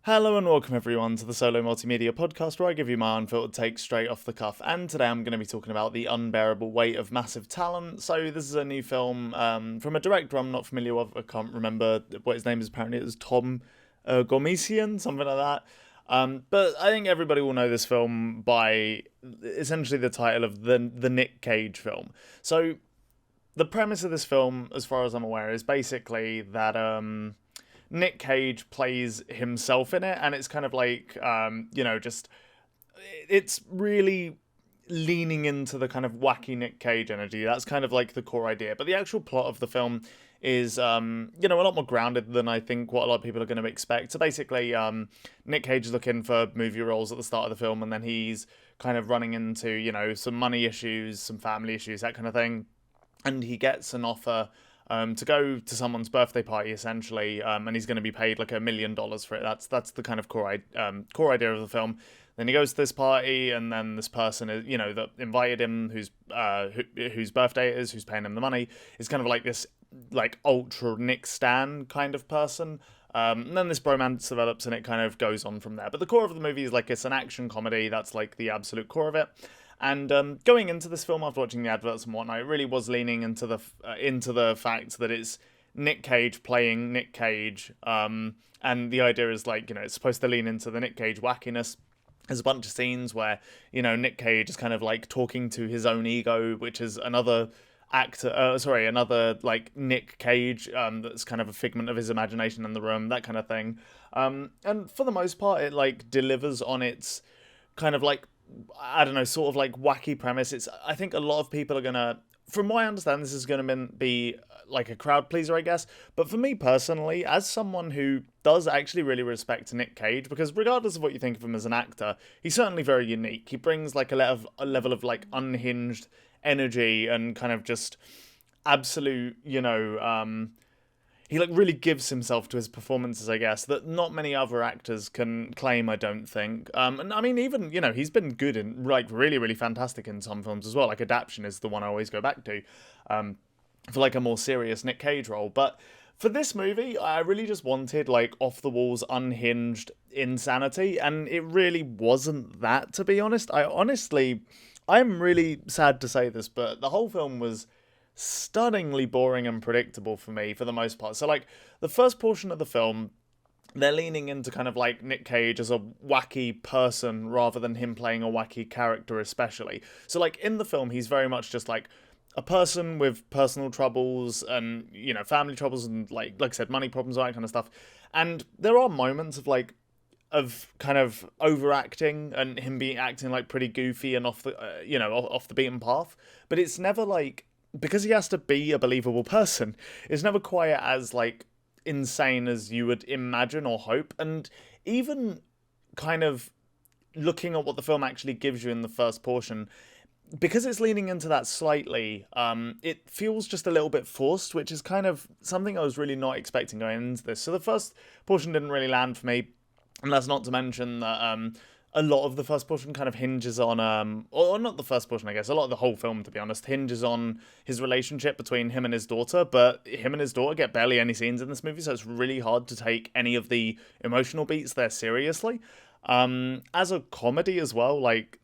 Hello and welcome everyone to the Solo Multimedia Podcast, where I give you my unfiltered take straight off the cuff. And today I'm going to be talking about The Unbearable Weight of Massive Talent. So this is a new film from a director I'm not familiar with. I can't remember what his name is. Apparently it was Tom Gormesian, something like that. But I think everybody will know this film by essentially the title of the Nick Cage film. So the premise of this film, as far as I'm aware, is basically that Nick Cage plays himself in it, and it's kind of like, just it's really leaning into the kind of wacky Nick Cage energy. That's kind of like the core idea. But the actual plot of the film is, a lot more grounded than I think what a lot of people are going to expect. So basically, Nick Cage is looking for movie roles at the start of the film, and then he's kind of running into, some money issues, some family issues, that kind of thing. And he gets an offer to go to someone's birthday party, essentially, and he's going to be paid like $1 million for it. That's the kind of core idea of the film. Then he goes to this party, and then this person is, that invited him, whose birthday it is, who's paying him the money, is kind of like this like ultra Nick Stan kind of person. And then this bromance develops, and it kind of goes on from there. But the core of the movie is like it's an action comedy. That's like the absolute core of it. And going into this film, after watching the adverts and whatnot, it really was leaning into the fact that it's Nick Cage playing Nick Cage, and the idea is like it's supposed to lean into the Nick Cage wackiness. There's a bunch of scenes where Nick Cage is kind of like talking to his own ego, which is another another like Nick Cage that's kind of a figment of his imagination in the room, that kind of thing. And for the most part, it like delivers on its kind of like, I don't know, sort of like wacky premise. I think a lot of people are gonna, from what I understand, this is gonna be like a crowd pleaser, I guess. But for me personally, as someone who does actually really respect Nick Cage, because regardless of what you think of him as an actor, he's certainly very unique. He brings like a level of like unhinged energy and kind of just absolute, he like really gives himself to his performances, I guess, that not many other actors can claim, I don't think. And I mean, even, he's been good and like really, really fantastic in some films as well. Like Adaption is the one I always go back to, for like a more serious Nick Cage role. But for this movie, I really just wanted like off the walls, unhinged insanity, and it really wasn't that, to be honest. I'm really sad to say this, but the whole film was stunningly boring and predictable for me for the most part. So like the first portion of the film, they're leaning into kind of like Nick Cage as a wacky person rather than him playing a wacky character, especially. So like in the film, he's very much just like a person with personal troubles and family troubles and like I said, money problems, all that kind of stuff. And there are moments of kind of overacting and him being acting like pretty goofy and off the off the beaten path, but it's never like, because he has to be a believable person, it's never quite as like insane as you would imagine or hope. And even kind of looking at what the film actually gives you in the first portion, because it's leaning into that slightly, it feels just a little bit forced, which is kind of something I was really not expecting going into this. So the first portion didn't really land for me, and that's not to mention that a lot of the first portion kind of hinges on, or not the first portion, I guess, a lot of the whole film, to be honest, hinges on his relationship between him and his daughter, but him and his daughter get barely any scenes in this movie, so it's really hard to take any of the emotional beats there seriously. As a comedy as well, like,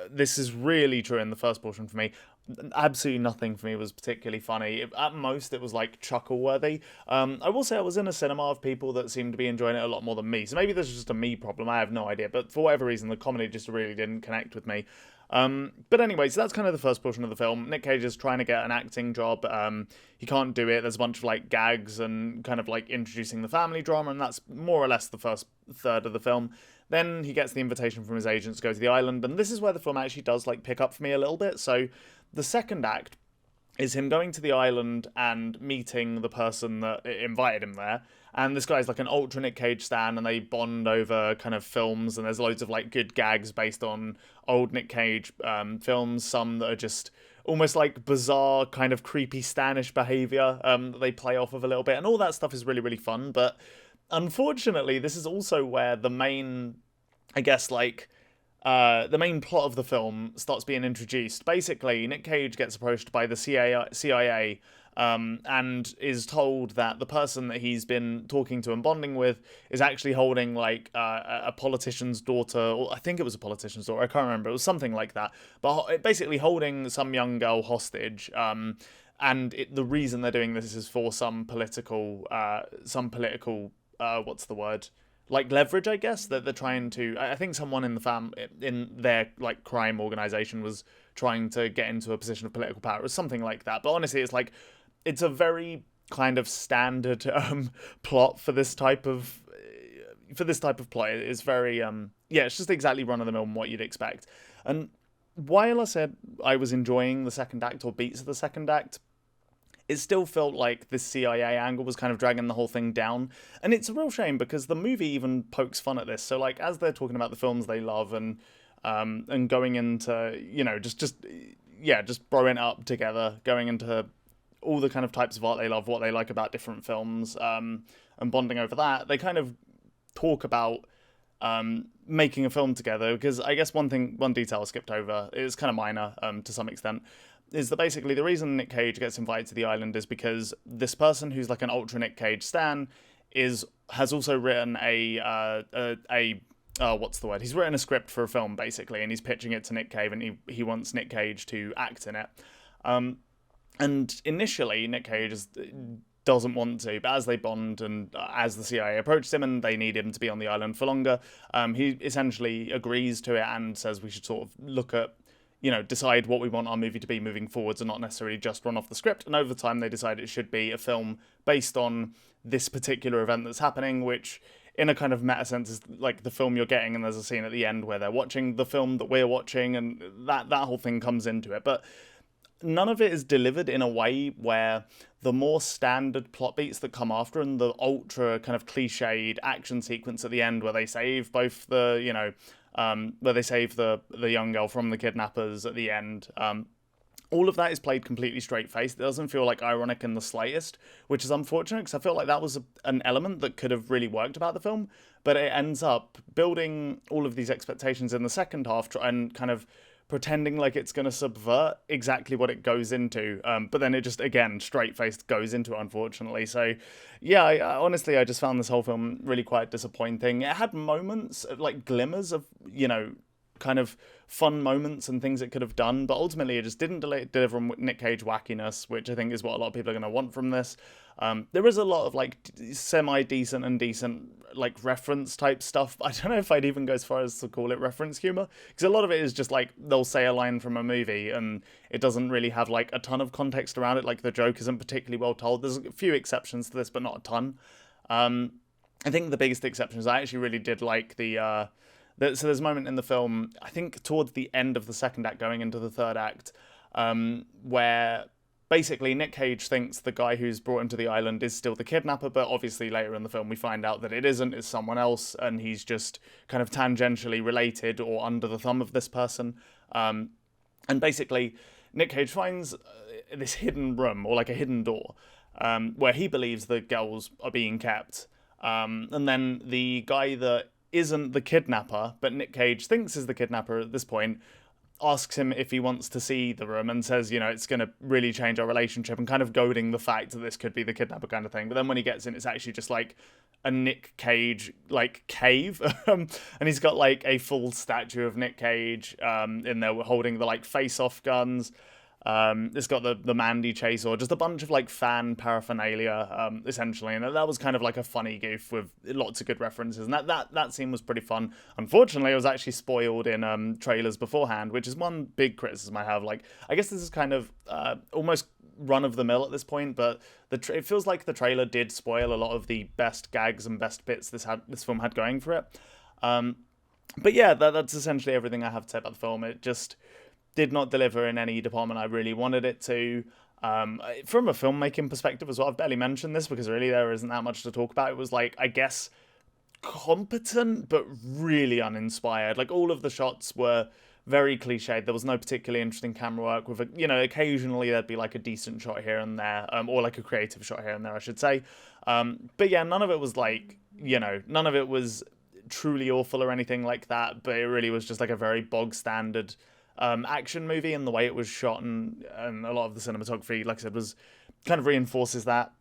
this is really true in the first portion for me. Absolutely nothing for me was particularly funny. At most, it was like chuckle worthy. I will say I was in a cinema of people that seemed to be enjoying it a lot more than me. So maybe this is just a me problem. I have no idea. But for whatever reason, the comedy just really didn't connect with me. But anyway, so that's kind of the first portion of the film. Nick Cage is trying to get an acting job. He can't do it. There's a bunch of like gags and kind of like introducing the family drama, and that's more or less the first third of the film. Then he gets the invitation from his agent to go to the island, and this is where the film actually does like pick up for me a little bit. So the second act is him going to the island and meeting the person that invited him there. And this guy's like an ultra Nick Cage stan, and they bond over kind of films, and there's loads of like good gags based on old Nick Cage films, some that are just almost like bizarre, kind of creepy Stanish behaviour that they play off of a little bit, and all that stuff is really, really fun. But unfortunately, this is also where the main, I guess, like, the main plot of the film starts being introduced. Basically, Nick Cage gets approached by the CIA and is told that the person that he's been talking to and bonding with is actually holding like a politician's daughter, or I think it was a politician's daughter, I can't remember, it was something like that, but basically holding some young girl hostage. And the reason they're doing this is for some political, what's the word? Like leverage, I guess, that they're trying to. I think someone in their like crime organization was trying to get into a position of political power, or something like that. But honestly, it's a very kind of standard plot for this type of plot. It's very it's just exactly run of the mill and what you'd expect. And while I said I was enjoying the second act or beats of the second act, it still felt like this CIA angle was kind of dragging the whole thing down. And it's a real shame because the movie even pokes fun at this. So like as they're talking about the films they love and going into, just throwing it up together, going into all the kind of types of art they love, what they like about different films, and bonding over that, they kind of talk about making a film together. Because I guess one detail I skipped over, is kind of minor to some extent, is that basically the reason Nick Cage gets invited to the island is because this person who's like an ultra Nick Cage stan has also written what's the word? He's written a script for a film basically, and he's pitching it to Nick Cage, and he wants Nick Cage to act in it. And initially Nick Cage doesn't want to, but as they bond and as the CIA approaches him and they need him to be on the island for longer, he essentially agrees to it and says we should sort of look at, decide what we want our movie to be moving forwards and not necessarily just run off the script. And over time, they decide it should be a film based on this particular event that's happening, which in a kind of meta sense is like the film you're getting. And there's a scene at the end where they're watching the film that we're watching, and that whole thing comes into it. But none of it is delivered in a way where the more standard plot beats that come after and the ultra kind of cliched action sequence at the end where they save both the, where they save the young girl from the kidnappers at the end. All of that is played completely straight-faced. It doesn't feel like ironic in the slightest, which is unfortunate because I feel like that was an element that could have really worked about the film, but it ends up building all of these expectations in the second half and kind of pretending like it's going to subvert exactly what it goes into, but then it just, again, straight-faced goes into it, unfortunately. So, yeah, honestly, I just found this whole film really quite disappointing. It had moments, like glimmers of, kind of fun moments and things it could have done, but ultimately it just didn't deliver on Nick Cage wackiness, which I think is what a lot of people are going to want from this. There is a lot of like semi-decent and decent like reference type stuff. I don't know if I'd even go as far as to call it reference humor, because a lot of it is just like they'll say a line from a movie and it doesn't really have like a ton of context around it. Like the joke isn't particularly well told. There's a few exceptions to this, but not a ton. I think the biggest exception is I actually really did like so there's a moment in the film, I think towards the end of the second act going into the third act, where basically Nick Cage thinks the guy who's brought him to the island is still the kidnapper, but obviously later in the film we find out that it isn't, it's someone else, and he's just kind of tangentially related or under the thumb of this person. And basically Nick Cage finds this hidden room, or like a hidden door, where he believes the girls are being kept. And then the guy that isn't the kidnapper, but Nick Cage thinks is the kidnapper at this point, asks him if he wants to see the room and says, it's going to really change our relationship, and kind of goading the fact that this could be the kidnapper kind of thing. But then when he gets in, it's actually just like a Nick Cage like cave, and he's got like a full statue of Nick Cage in there holding the like face-off guns. It's got the Mandy chase, or just a bunch of like fan paraphernalia, essentially, and that was kind of like a funny goof with lots of good references, and that scene was pretty fun. Unfortunately, it was actually spoiled in trailers beforehand, which is one big criticism I have. Like, I guess this is kind of almost run of the mill at this point, but it feels like the trailer did spoil a lot of the best gags and best bits this film had going for it. But yeah, that's essentially everything I have to say about the film. It just did not deliver in any department I really wanted it to. From a filmmaking perspective as well, I've barely mentioned this because really there isn't that much to talk about. It was like, I guess, competent, but really uninspired. Like, all of the shots were very cliched. There was no particularly interesting camera work with, occasionally there'd be like a decent shot here and there, or like a creative shot here and there, I should say. But yeah, none of it was like, none of it was truly awful or anything like that, but it really was just like a very bog standard action movie, and the way it was shot and a lot of the cinematography, like I said, was kind of reinforces that.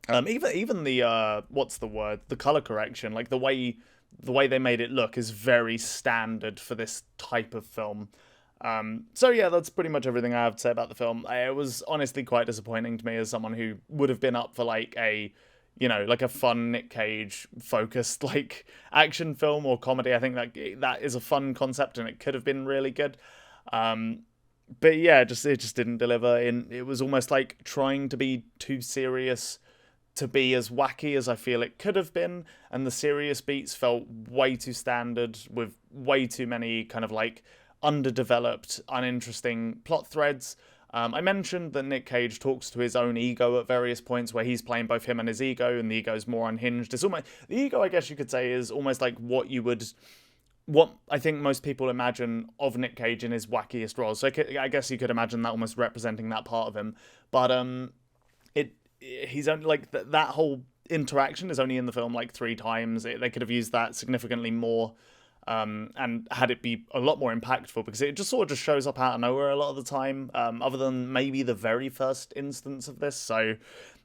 Even the what's the word? The color correction, like the way they made it look is very standard for this type of film. So yeah, that's pretty much everything I have to say about the film. It was honestly quite disappointing to me as someone who would have been up for like a, like a fun Nick Cage focused like action film or comedy. I think that is a fun concept and it could have been really good. Um, but yeah, it just didn't deliver. It was almost like trying to be too serious to be as wacky as I feel it could have been, and the serious beats felt way too standard with way too many kind of like underdeveloped, uninteresting plot threads. I mentioned that Nick Cage talks to his own ego at various points where he's playing both him and his ego, and the ego's more unhinged. It's almost the ego, I guess you could say, is almost like what I think most people imagine of Nick Cage in his wackiest roles. So I guess you could imagine that almost representing that part of him. But he's only like that whole interaction is only in the film like 3 times. They could have used that significantly more, and had it be a lot more impactful, because it just sort of just shows up out of nowhere a lot of the time, other than maybe the very first instance of this. So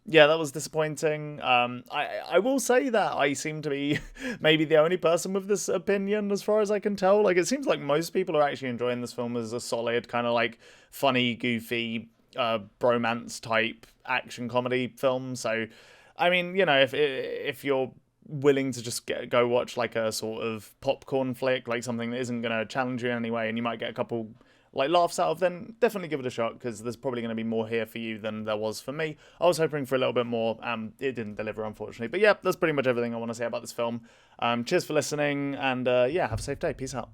yeah, that was disappointing. I will say that I seem to be maybe the only person with this opinion as far as I can tell. Like, it seems like most people are actually enjoying this film as a solid kind of like funny, goofy, bromance type action comedy film. So I mean, if you're willing to just go watch like a sort of popcorn flick, like something that isn't going to challenge you in any way, and you might get a couple like laughs out of, then definitely give it a shot, because there's probably going to be more here for you than there was for me. I was hoping for a little bit more. It didn't deliver, unfortunately. But yeah, that's pretty much everything I want to say about this film. Cheers for listening, and yeah, have a safe day. Peace out.